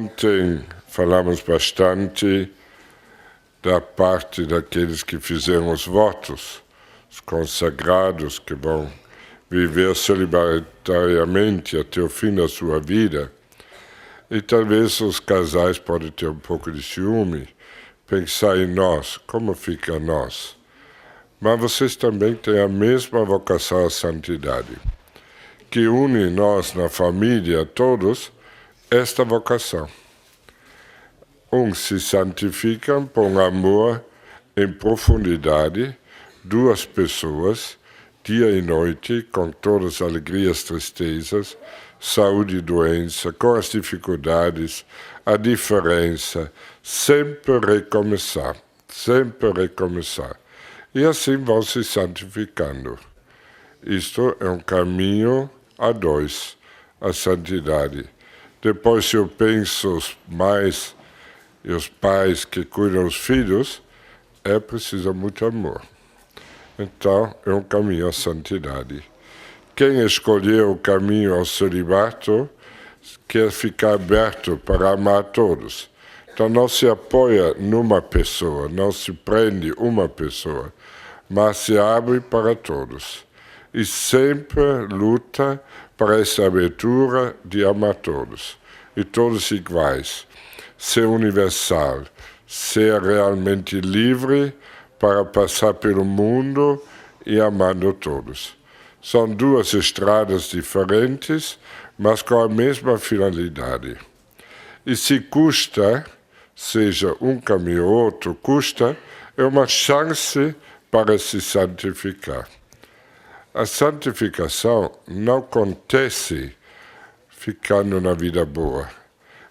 Ontem falamos bastante da parte daqueles que fizeram os votos, os consagrados que vão viver solidariamente até o fim da sua vida. E talvez os casais podem ter um pouco de ciúme, pensar em nós, como fica nós. Mas vocês também têm a mesma vocação à santidade, que une nós na família, todos, esta vocação. Uns se santificam por amor em profundidade, duas pessoas, dia e noite, com todas as alegrias, tristezas, saúde e doença, com as dificuldades, a diferença, sempre recomeçar, sempre recomeçar. E assim vão se santificando. Isto é um caminho a dois, a santidade. Depois, se eu penso os mães e os pais que cuidam dos filhos, é preciso muito amor. Então, é um caminho à santidade. Quem escolheu o caminho ao celibato quer ficar aberto para amar todos. Então, não se apoia numa pessoa, não se prende uma pessoa, mas se abre para todos. E sempre luta para essa abertura de amar todos. E todos iguais. Ser universal, ser realmente livre para passar pelo mundo e amando todos. São duas estradas diferentes, mas com a mesma finalidade. E se custa, seja um caminho ou outro, custa, é uma chance para se santificar. A santificação não acontece ficando na vida boa.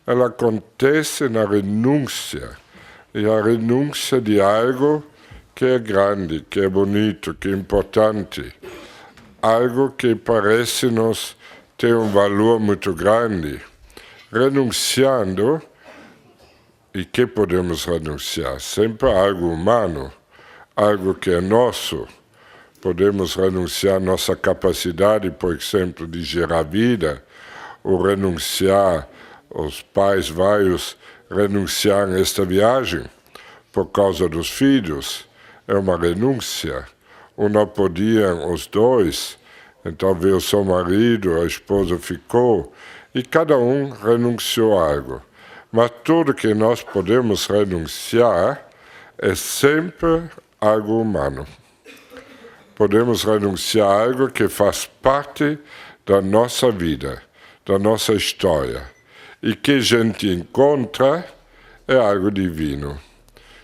Ela acontece na renúncia. E a renúncia de algo que é grande, que é bonito, que é importante. Algo que parece-nos ter um valor muito grande. Renunciando, e que podemos renunciar? Sempre algo humano, algo que é nosso. Podemos renunciar à nossa capacidade, por exemplo, de gerar vida, ou renunciar, os pais vários renunciaram a esta viagem por causa dos filhos. É uma renúncia. Ou não podiam os dois, então veio o seu marido, a esposa ficou, e cada um renunciou a algo. Mas tudo que nós podemos renunciar é sempre algo humano. Podemos renunciar a algo que faz parte da nossa vida, da nossa história, e que a gente encontra é algo divino.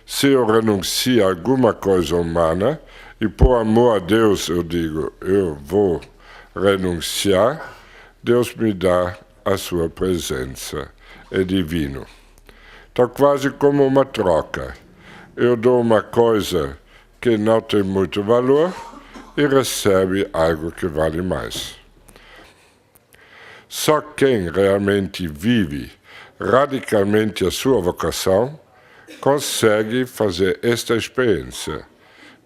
Se eu renuncio a alguma coisa humana, e por amor a Deus eu digo, eu vou renunciar, Deus me dá a sua presença, é divino. Então, quase como uma troca. Eu dou uma coisa que não tem muito valor e recebe algo que vale mais. Só quem realmente vive radicalmente a sua vocação consegue fazer esta experiência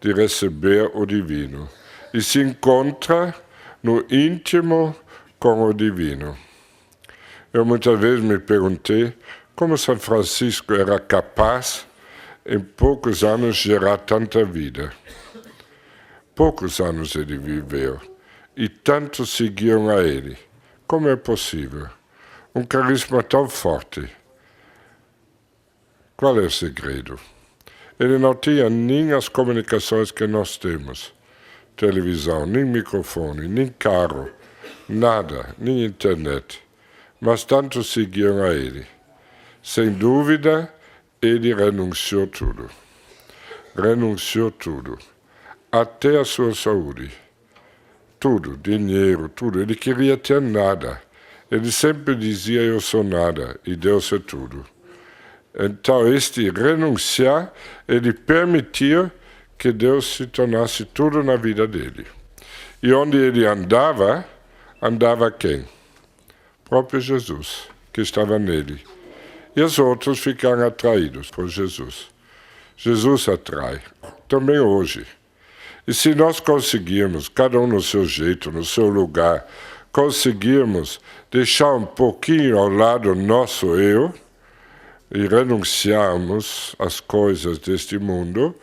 de receber o divino e se encontra no íntimo com o divino. Eu muitas vezes me perguntei como São Francisco era capaz, em poucos anos, de gerar tanta vida. Poucos anos ele viveu e tantos seguiam a ele. Como é possível? Um carisma tão forte. Qual é o segredo? Ele não tinha nem as comunicações que nós temos. Televisão, nem microfone, nem carro, nada, nem internet. Mas tantos seguiam a ele. Sem dúvida, ele renunciou tudo. Renunciou tudo. Até a sua saúde. Tudo, dinheiro, tudo. Ele queria ter nada. Ele sempre dizia, eu sou nada, e Deus é tudo. Então, este renunciar, ele permitia que Deus se tornasse tudo na vida dele. E onde ele andava, andava quem? Próprio Jesus, que estava nele. E os outros ficaram atraídos por Jesus. Jesus atrai, também hoje. E se nós conseguirmos, cada um no seu jeito, no seu lugar, conseguirmos deixar um pouquinho ao lado nosso eu, e renunciamos às coisas deste mundo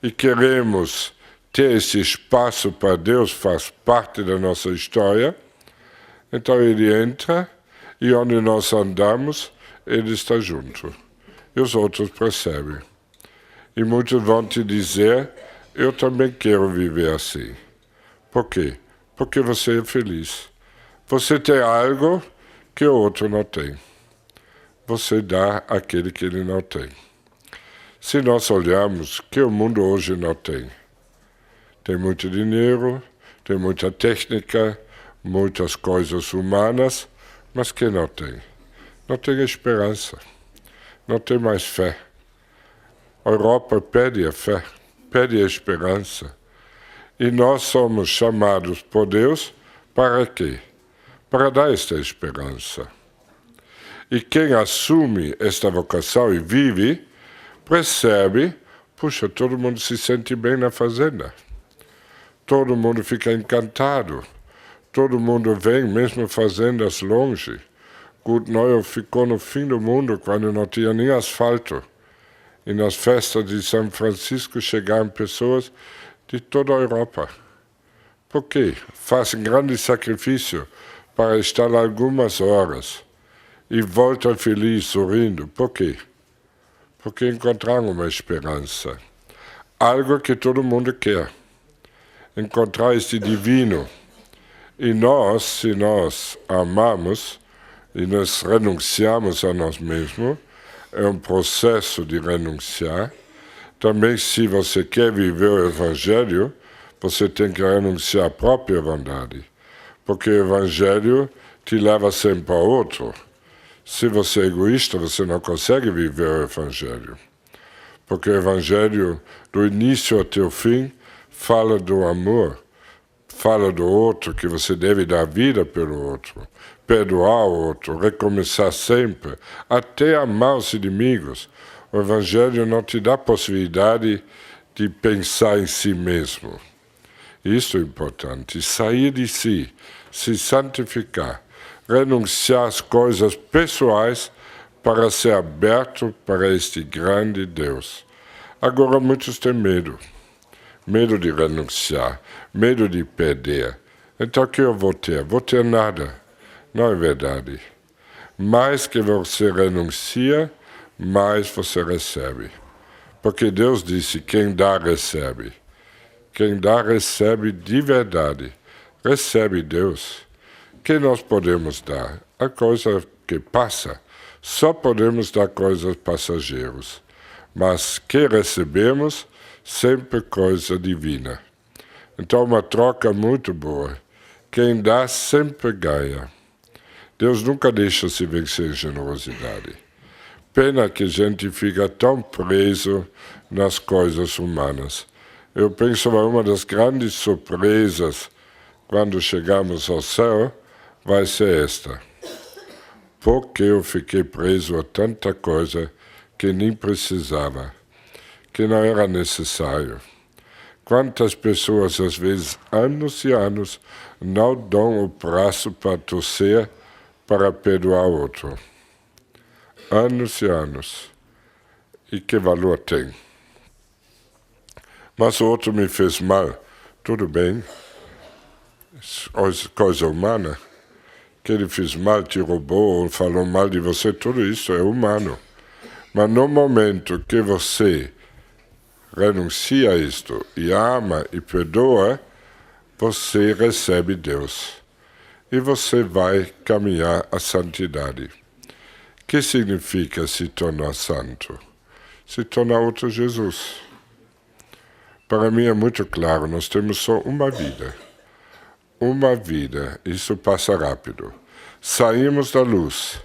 e queremos ter esse espaço para Deus, faz parte da nossa história, então ele entra e onde nós andamos, ele está junto. E os outros percebem. E muitos vão te dizer, eu também quero viver assim. Por quê? Porque você é feliz. Você tem algo que o outro não tem. Você dá àquele que ele não tem. Se nós olharmos que o mundo hoje não tem muito dinheiro, tem muita técnica, muitas coisas humanas, mas que não tem? Não tem esperança, não tem mais fé. A Europa pede a fé, pede a esperança. E nós somos chamados por Deus para quê? Para dar esta esperança. E quem assume esta vocação e vive, percebe, puxa, todo mundo se sente bem na fazenda. Todo mundo fica encantado. Todo mundo vem, mesmo fazendas longe. Gutneuer ficou no fim do mundo, quando não tinha nem asfalto. E nas festas de São Francisco chegaram pessoas de toda a Europa. Por quê? Fazem grande sacrifício para estar algumas horas e voltam felizes, sorrindo. Por quê? Porque encontraram uma esperança. Algo que todo mundo quer. Encontrar este divino. E nós, se nós amamos e nós renunciamos a nós mesmos, é um processo de renunciar. Também, se você quer viver o Evangelho, você tem que renunciar à própria vontade. Porque o Evangelho te leva sempre ao outro. Se você é egoísta, você não consegue viver o Evangelho. Porque o Evangelho, do início até o fim, fala do amor, fala do outro, que você deve dar vida pelo outro, perdoar o outro, recomeçar sempre, até amar os inimigos. O Evangelho não te dá possibilidade de pensar em si mesmo. Isso é importante, sair de si, se santificar, renunciar às coisas pessoais para ser aberto para este grande Deus. Agora muitos têm medo. Medo de renunciar, medo de perder. Então o que eu vou ter? Vou ter nada. Não é verdade. Mais que você renuncia, mais você recebe. Porque Deus disse, quem dá, recebe. Quem dá, recebe de verdade. Recebe Deus. Que nós podemos dar? A coisa que passa. Só podemos dar coisas passageiras. Mas que recebemos, sempre coisa divina. Então, uma troca muito boa. Quem dá sempre ganha. Deus nunca deixa se vencer em generosidade. Pena que a gente fica tão preso nas coisas humanas. Eu penso que uma das grandes surpresas quando chegamos ao céu vai ser esta. Porque eu fiquei preso a tanta coisa que nem precisava, que não era necessário. Quantas pessoas, às vezes, anos e anos, não dão o braço para torcer para perdoar o outro. Anos e anos. E que valor tem? Mas o outro me fez mal. Tudo bem. Coisa humana. Que ele fez mal, te roubou, ou falou mal de você, tudo isso é humano. Mas no momento que você renuncia a isto e ama e perdoa, você recebe Deus. E você vai caminhar a santidade. O que significa se tornar santo? Se tornar outro Jesus. Para mim é muito claro, nós temos só uma vida. Uma vida, isso passa rápido. Saímos da luz,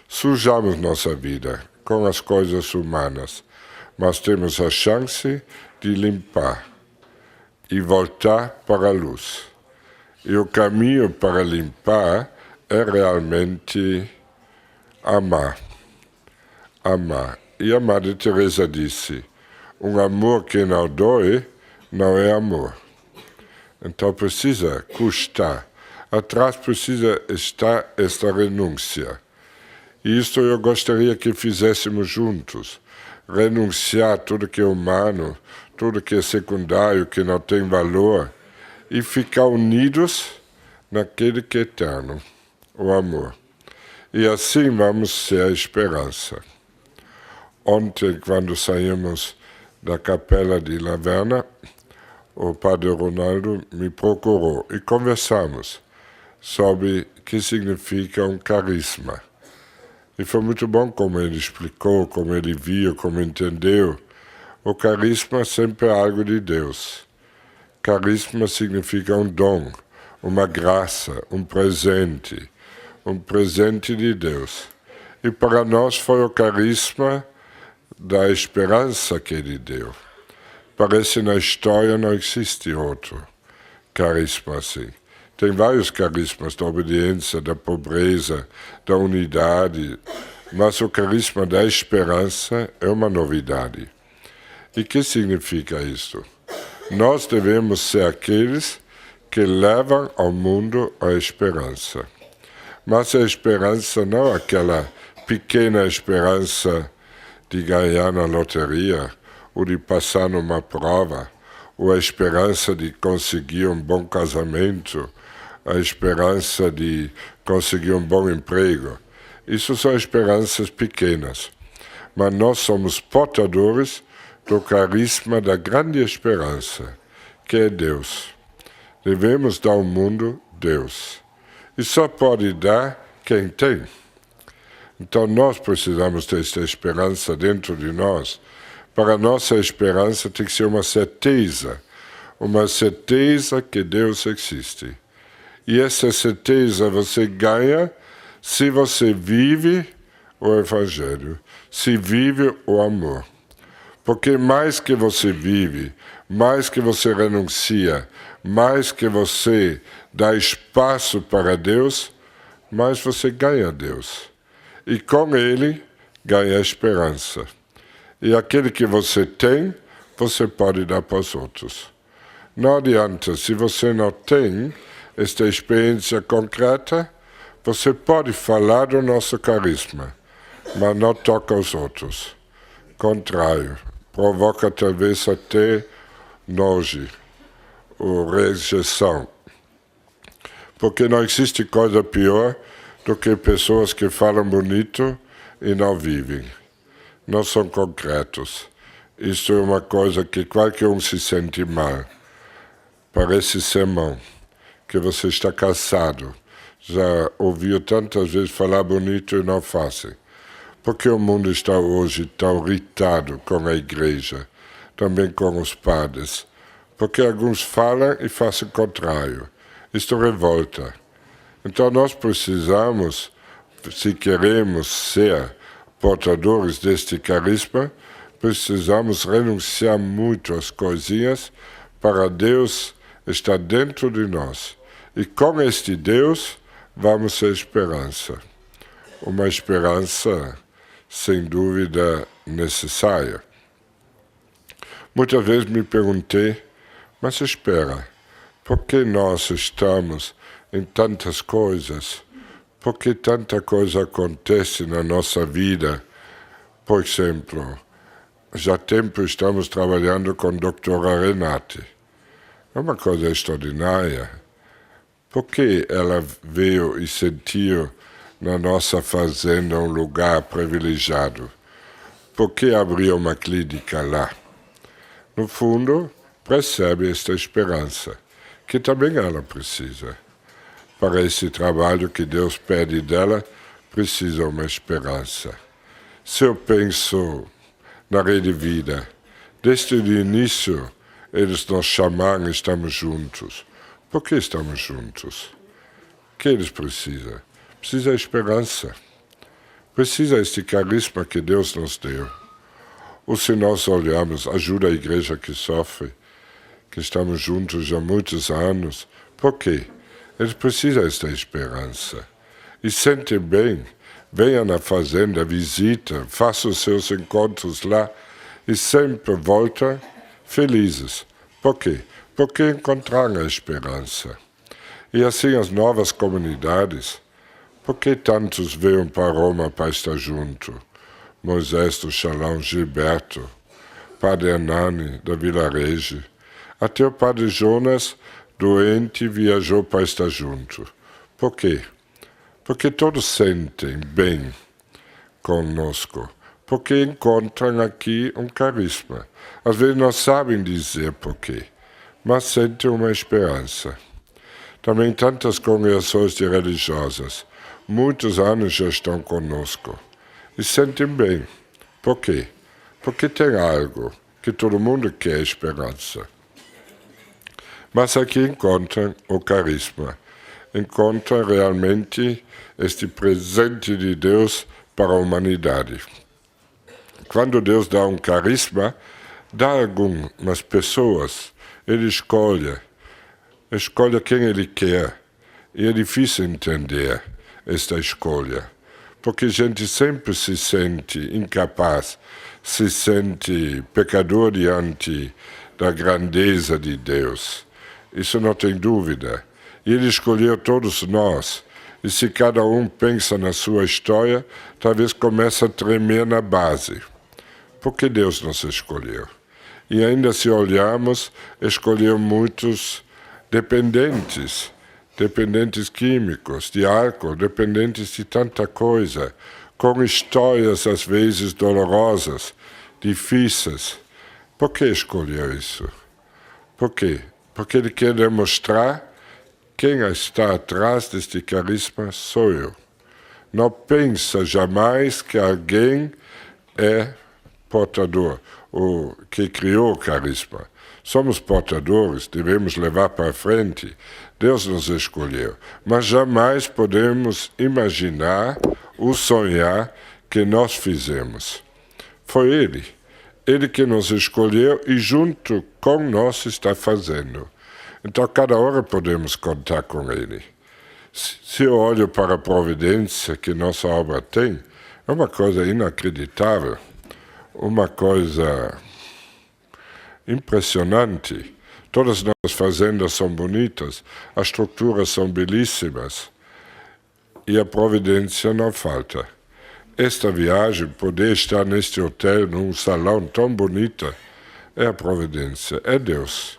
sujamos nossa vida com as coisas humanas, mas temos a chance de limpar e voltar para a luz. E o caminho para limpar é realmente amar. Amar. E a Madre Teresa disse, um amor que não dói não é amor. Então precisa custar. Atrás precisa estar esta renúncia. E isto eu gostaria que fizéssemos juntos. Renunciar a tudo que é humano, tudo que é secundário, que não tem valor, e ficar unidos naquele que é eterno, o amor. E assim vamos ser a esperança. Ontem, quando saímos da capela de Laverna, o padre Ronaldo me procurou e conversamos sobre o que significa um carisma. E foi muito bom como ele explicou, como ele viu, como entendeu. O carisma sempre é algo de Deus. Carisma significa um dom, uma graça, um presente de Deus. E para nós foi o carisma da esperança que ele deu. Parece na história não existe outro carisma assim. Tem vários carismas da obediência, da pobreza, da unidade, mas o carisma da esperança é uma novidade. E o que significa isso? Nós devemos ser aqueles que levam ao mundo a esperança. Mas a esperança não é aquela pequena esperança de ganhar na loteria, ou de passar numa prova, ou a esperança de conseguir um bom casamento, a esperança de conseguir um bom emprego. Isso são esperanças pequenas. Mas nós somos portadores do carisma da grande esperança, que é Deus. Devemos dar ao mundo Deus. E só pode dar quem tem. Então nós precisamos desta esperança dentro de nós. Para a nossa esperança tem que ser uma certeza que Deus existe. E essa certeza você ganha se você vive o Evangelho, se vive o amor. Porque mais que você vive, mais que você renuncia, mais que você dá espaço para Deus, mais você ganha Deus. E com Ele ganha a esperança. E aquele que você tem, você pode dar para os outros. Não adianta, se você não tem esta experiência concreta, você pode falar do nosso carisma, mas não toca aos outros. Contrário, provoca talvez até nojo ou rejeição. Porque não existe coisa pior do que pessoas que falam bonito e não vivem. Não são concretos. Isso é uma coisa que qualquer um se sente mal. Parece sermão, que você está cansado. Já ouviu tantas vezes falar bonito e não fazem. Porque o mundo está hoje tão irritado com a igreja, também com os padres. Porque alguns falam e fazem o contrário. Isto revolta. Então nós precisamos, se queremos ser portadores deste carisma, precisamos renunciar muito às coisinhas para Deus estar dentro de nós. E com este Deus vamos ter esperança. Uma esperança, sem dúvida, necessária. Muitas vezes me perguntei, mas espera, por que nós estamos em tantas coisas? Por que tanta coisa acontece na nossa vida? Por exemplo, já há tempo estamos trabalhando com a doutora Renate. É uma coisa extraordinária. Por que ela veio e sentiu na nossa fazenda um lugar privilegiado? Por que abriu uma clínica lá? No fundo, percebe esta esperança, que também ela precisa. Para esse trabalho que Deus pede dela, precisa uma esperança. Se eu penso na Rede Vida, desde o início, eles nos chamaram, estamos juntos. Por que estamos juntos? O que eles precisam? Precisa esperança. Precisa este carisma que Deus nos deu. Ou se nós olharmos, ajuda a igreja que sofre, que estamos juntos há muitos anos. Por quê? Eles precisam desta esperança. E sentem bem. Venha na fazenda, visita, faça os seus encontros lá e sempre volta felizes. Por quê? Porque encontraram a esperança. E assim as novas comunidades Por que tantos veio para Roma para estar junto? Moisés do Shalom, Gilberto, Padre Hernani da Vila Rege. Até o Padre Jonas, doente, viajou para estar junto. Por quê? Porque todos sentem bem conosco. Porque encontram aqui um carisma. Às vezes não sabem dizer por quê, mas sentem uma esperança. Também tantas congregações de religiosas, muitos anos já estão conosco e sentem bem. Por quê? Porque tem algo que todo mundo quer, esperança. Mas aqui encontram o carisma, encontram realmente este presente de Deus para a humanidade. Quando Deus dá um carisma, dá algumas pessoas, Ele escolhe quem Ele quer. E é difícil entender esta escolha, porque a gente sempre se sente incapaz, se sente pecador diante da grandeza de Deus. Isso não tem dúvida. E Ele escolheu todos nós. E se cada um pensa na sua história, talvez comece a tremer na base. Porque Deus nos escolheu. E ainda se olharmos, escolheu muitos dependentes químicos, de álcool, dependentes de tanta coisa, com histórias às vezes dolorosas, difíceis. Por que escolheu isso? Por quê? Porque Ele quer demonstrar quem está atrás deste carisma sou eu. Não pensa jamais que alguém é portador, ou que criou o carisma. Somos portadores, devemos levar para frente. Deus nos escolheu, mas jamais podemos imaginar ou sonhar que nós fizemos. Foi Ele que nos escolheu e junto com nós está fazendo. Então, cada hora podemos contar com Ele. Se eu olho para a providência que nossa obra tem, é uma coisa inacreditável, uma coisa impressionante. Todas as fazendas são bonitas, as estruturas são belíssimas e a providência não falta. Esta viagem, poder estar neste hotel, num salão tão bonito, é a providência, é Deus.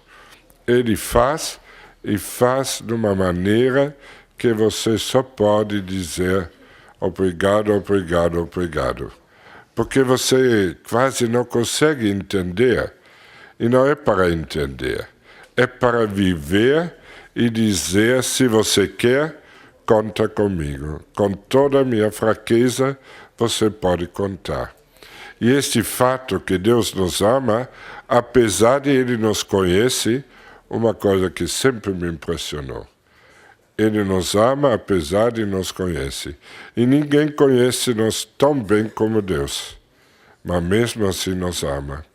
Ele faz e faz de uma maneira que você só pode dizer obrigado, obrigado, obrigado. Porque você quase não consegue entender. E não é para entender, é para viver e dizer, se você quer, conta comigo. Com toda a minha fraqueza, você pode contar. E este fato que Deus nos ama, apesar de Ele nos conhecer, uma coisa que sempre me impressionou. Ele nos ama apesar de nos conhecer. E ninguém conhece-nos tão bem como Deus, mas mesmo assim nos ama.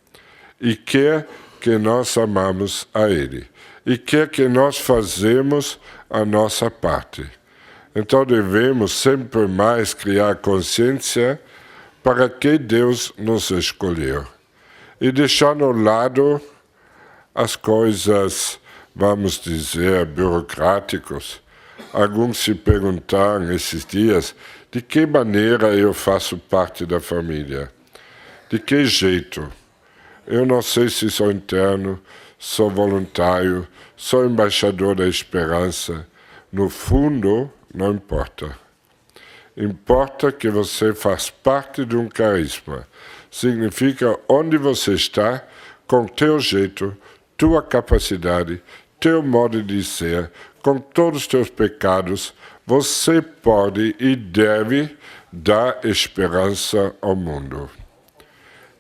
E quer que nós amamos a Ele. E quer que nós fazemos a nossa parte. Então devemos sempre mais criar consciência para que Deus nos escolheu. E deixar no lado as coisas, vamos dizer, burocráticas. Alguns se perguntaram esses dias de que maneira eu faço parte da família. De que jeito? Eu não sei se sou interno, sou voluntário, sou embaixador da esperança. No fundo, não importa. Importa que você faz parte de um carisma. Significa onde você está, com teu jeito, tua capacidade, teu modo de ser, com todos os teus pecados, você pode e deve dar esperança ao mundo.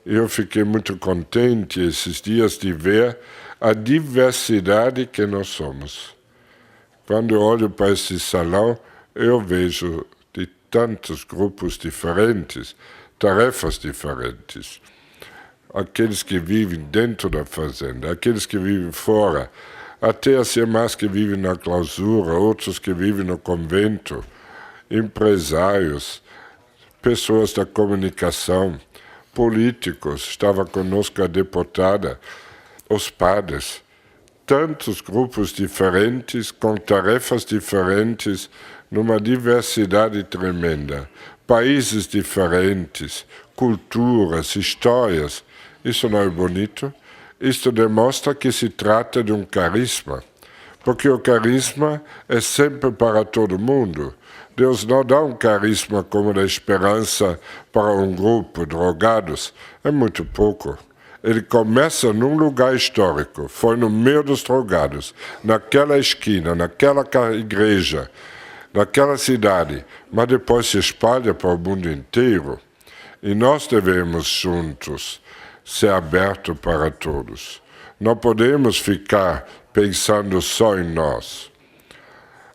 Eu fiquei muito contente esses dias de ver a diversidade que nós somos. Quando eu olho para esse salão, eu vejo de tantos grupos diferentes, tarefas diferentes. Aqueles que vivem dentro da fazenda, aqueles que vivem fora, até as irmãs que vivem na clausura, outros que vivem no convento, empresários, pessoas da comunicação, políticos, estava conosco a deputada, os padres, tantos grupos diferentes, com tarefas diferentes, numa diversidade tremenda, países diferentes, culturas, histórias. Isso não é bonito? Isto demonstra que se trata de um carisma, porque o carisma é sempre para todo mundo. Deus não dá um carisma como da esperança para um grupo, drogados. É muito pouco. Ele começa num lugar histórico, foi no meio dos drogados, naquela esquina, naquela igreja, naquela cidade, mas depois se espalha para o mundo inteiro. E nós devemos juntos ser abertos para todos. Não podemos ficar pensando só em nós.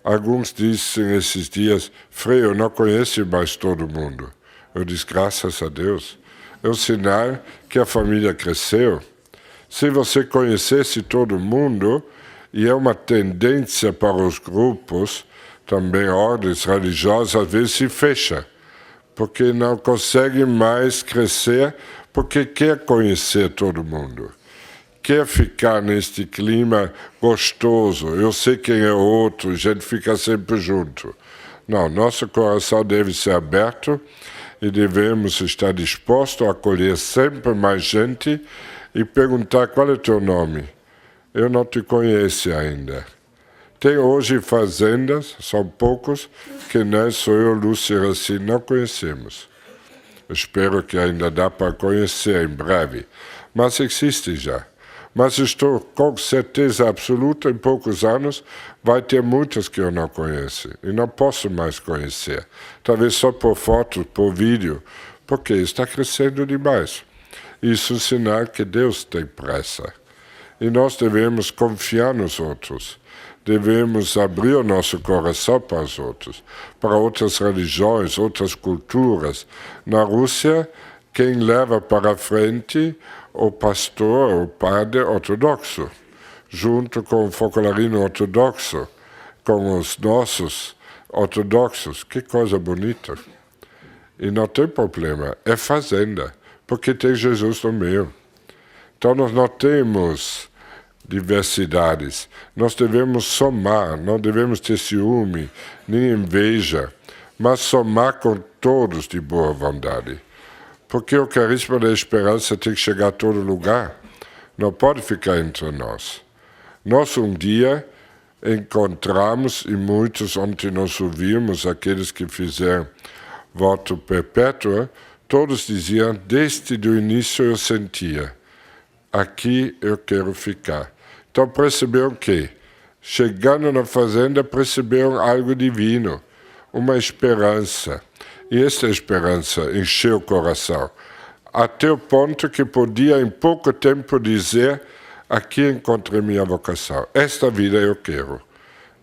Alguns dizem esses dias, Frei, eu não conheço mais todo mundo. Eu disse, graças a Deus. É um sinal que a família cresceu. Se você conhecesse todo mundo, e é uma tendência para os grupos, também ordens religiosas, às vezes se fecha, porque não consegue mais crescer, porque quer conhecer todo mundo. Quer ficar neste clima gostoso, eu sei quem é o outro, a gente fica sempre junto. Não, nosso coração deve ser aberto e devemos estar dispostos a acolher sempre mais gente e perguntar qual é o teu nome. Eu não te conheço ainda. Tem hoje fazendas, são poucos, que nem sou eu, Lúcia e Raci, não conhecemos. Espero que ainda dá para conhecer em breve, mas existe já. Mas estou com certeza absoluta, em poucos anos, vai ter muitas que eu não conheço. E não posso mais conhecer. Talvez só por foto, por vídeo, porque está crescendo demais. Isso é um sinal que Deus tem pressa. E nós devemos confiar nos outros. Devemos abrir o nosso coração para os outros, para outras religiões, outras culturas. Na Rússia, quem leva para frente o pastor, o padre ortodoxo, junto com o focolarino ortodoxo, com os nossos ortodoxos. Que coisa bonita. E não tem problema, é fazenda, porque tem Jesus no meio. Então nós não temos diversidades, nós devemos somar, não devemos ter ciúme, nem inveja, mas somar com todos de boa vontade. Porque o carisma da esperança tem que chegar a todo lugar. Não pode ficar entre nós. Nós um dia encontramos, e muitos ontem nós ouvimos, aqueles que fizeram voto perpétuo, todos diziam, desde o início eu sentia, aqui eu quero ficar. Então perceberam que, chegando na fazenda, perceberam algo divino, uma esperança. E essa esperança encheu o coração, até o ponto que podia em pouco tempo dizer, aqui encontrei minha vocação, esta vida eu quero,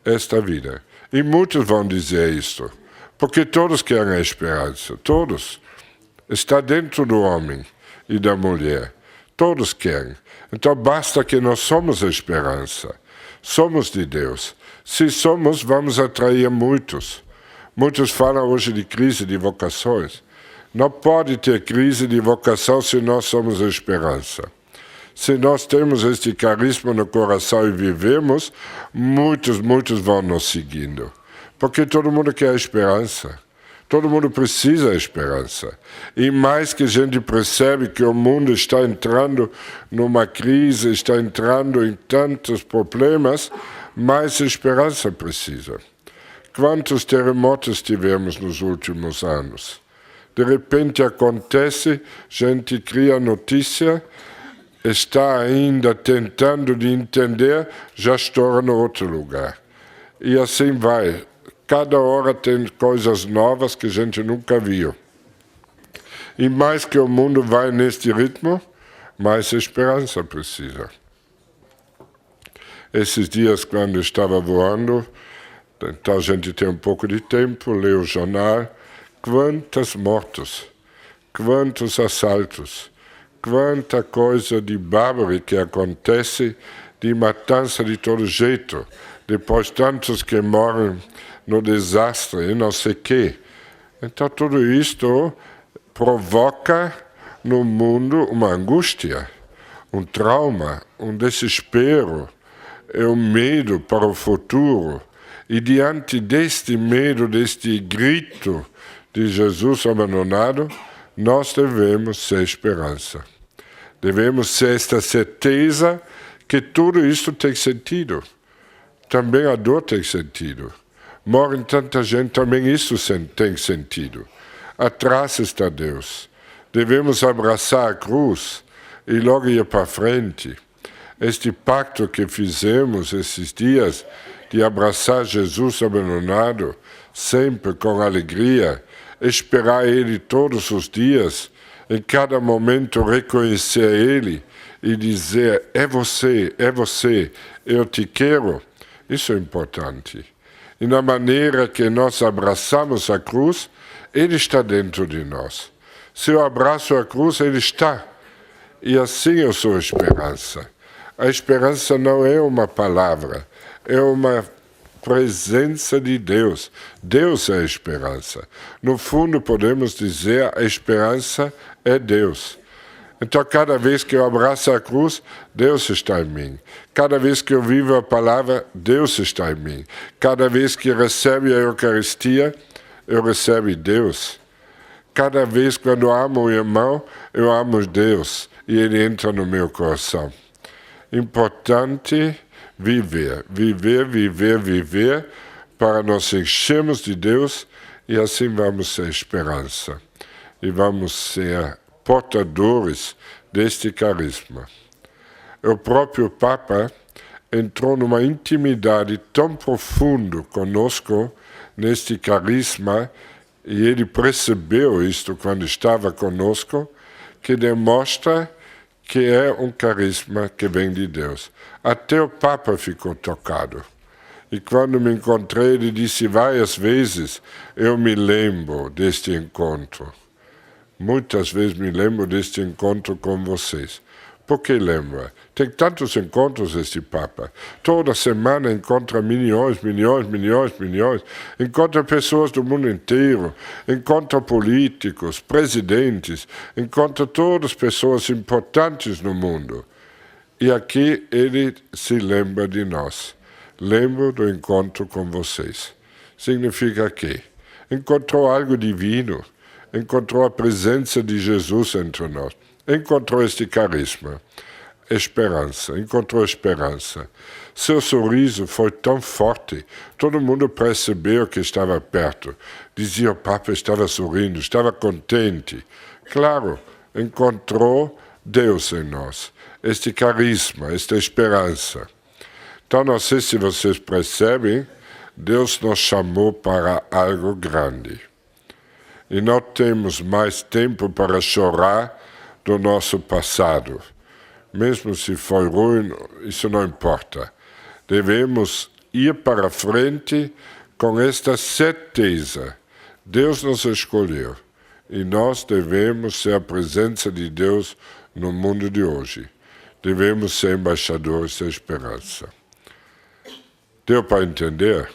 esta vida. E muitos vão dizer isto, porque todos querem a esperança, todos. Está dentro do homem e da mulher, todos querem. Então basta que nós somos a esperança, somos de Deus. Se somos, vamos atrair muitos. Muitos falam hoje de crise de vocações. Não pode ter crise de vocação se nós somos a esperança. Se nós temos este carisma no coração e vivemos, muitos vão nos seguindo. Porque todo mundo quer a esperança. Todo mundo precisa da esperança. E mais que a gente percebe que o mundo está entrando numa crise, está entrando em tantos problemas, mais esperança precisa. Quantos terremotos tivemos nos últimos anos? De repente acontece, gente cria notícia, está ainda tentando de entender, já estoura no outro lugar. E assim vai. Cada hora tem coisas novas que a gente nunca viu. E mais que o mundo vai neste ritmo, mais esperança precisa. Esses dias, quando eu estava voando, então a gente tem um pouco de tempo, lê o jornal, quantos mortos, quantos assaltos, quanta coisa de bárbaro que acontece, de matança de todo jeito, depois tantos que morrem no desastre e não sei o quê. Então tudo isto provoca no mundo uma angústia, um trauma, um desespero, um medo para o futuro. E diante deste medo, deste grito de Jesus abandonado, nós devemos ter esperança. Devemos ter esta certeza que tudo isso tem sentido. Também a dor tem sentido. Morre tanta gente, também isso tem sentido. Atrás está Deus. Devemos abraçar a cruz e logo ir para frente. Este pacto que fizemos esses dias de abraçar Jesus abandonado, sempre com alegria, esperar Ele todos os dias, em cada momento reconhecer Ele e dizer, é você, eu te quero. Isso é importante. E na maneira que nós abraçamos a cruz, Ele está dentro de nós. Se eu abraço a cruz, Ele está. E assim eu sou a esperança. A esperança não é uma palavra, é uma presença de Deus. Deus é a esperança. No fundo, podemos dizer, a esperança é Deus. Então, cada vez que eu abraço a cruz, Deus está em mim. Cada vez que eu vivo a palavra, Deus está em mim. Cada vez que recebo a Eucaristia, eu recebo Deus. Cada vez que eu amo o irmão, eu amo Deus. E Ele entra no meu coração. Importante viver, para nós enchermos de Deus e assim vamos ter esperança. E vamos ser portadores deste carisma. O próprio Papa entrou numa intimidade tão profunda conosco neste carisma e ele percebeu isto quando estava conosco, que demonstra que é um carisma que vem de Deus. Até o Papa ficou tocado. E quando me encontrei, ele disse várias vezes, eu me lembro deste encontro. Muitas vezes me lembro deste encontro com vocês. Por que lembra? Tem tantos encontros este Papa. Toda semana encontra milhões. Encontra pessoas do mundo inteiro. Encontra políticos, presidentes. Encontra todas as pessoas importantes no mundo. E aqui ele se lembra de nós. Lembro do encontro com vocês. Significa que encontrou algo divino. Encontrou a presença de Jesus entre nós. Encontrou este carisma, esperança, encontrou esperança. Seu sorriso foi tão forte, todo mundo percebeu que estava perto. Dizia o Papa estava sorrindo, estava contente. Claro, encontrou Deus em nós, este carisma, esta esperança. Então, não sei se vocês percebem, Deus nos chamou para algo grande. E não temos mais tempo para chorar do nosso passado. Mesmo se foi ruim, isso não importa. Devemos ir para frente com esta certeza. Deus nos escolheu e nós devemos ser a presença de Deus no mundo de hoje. Devemos ser embaixadores da esperança. Deu para entender?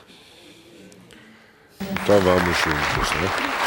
Então vamos juntos, né?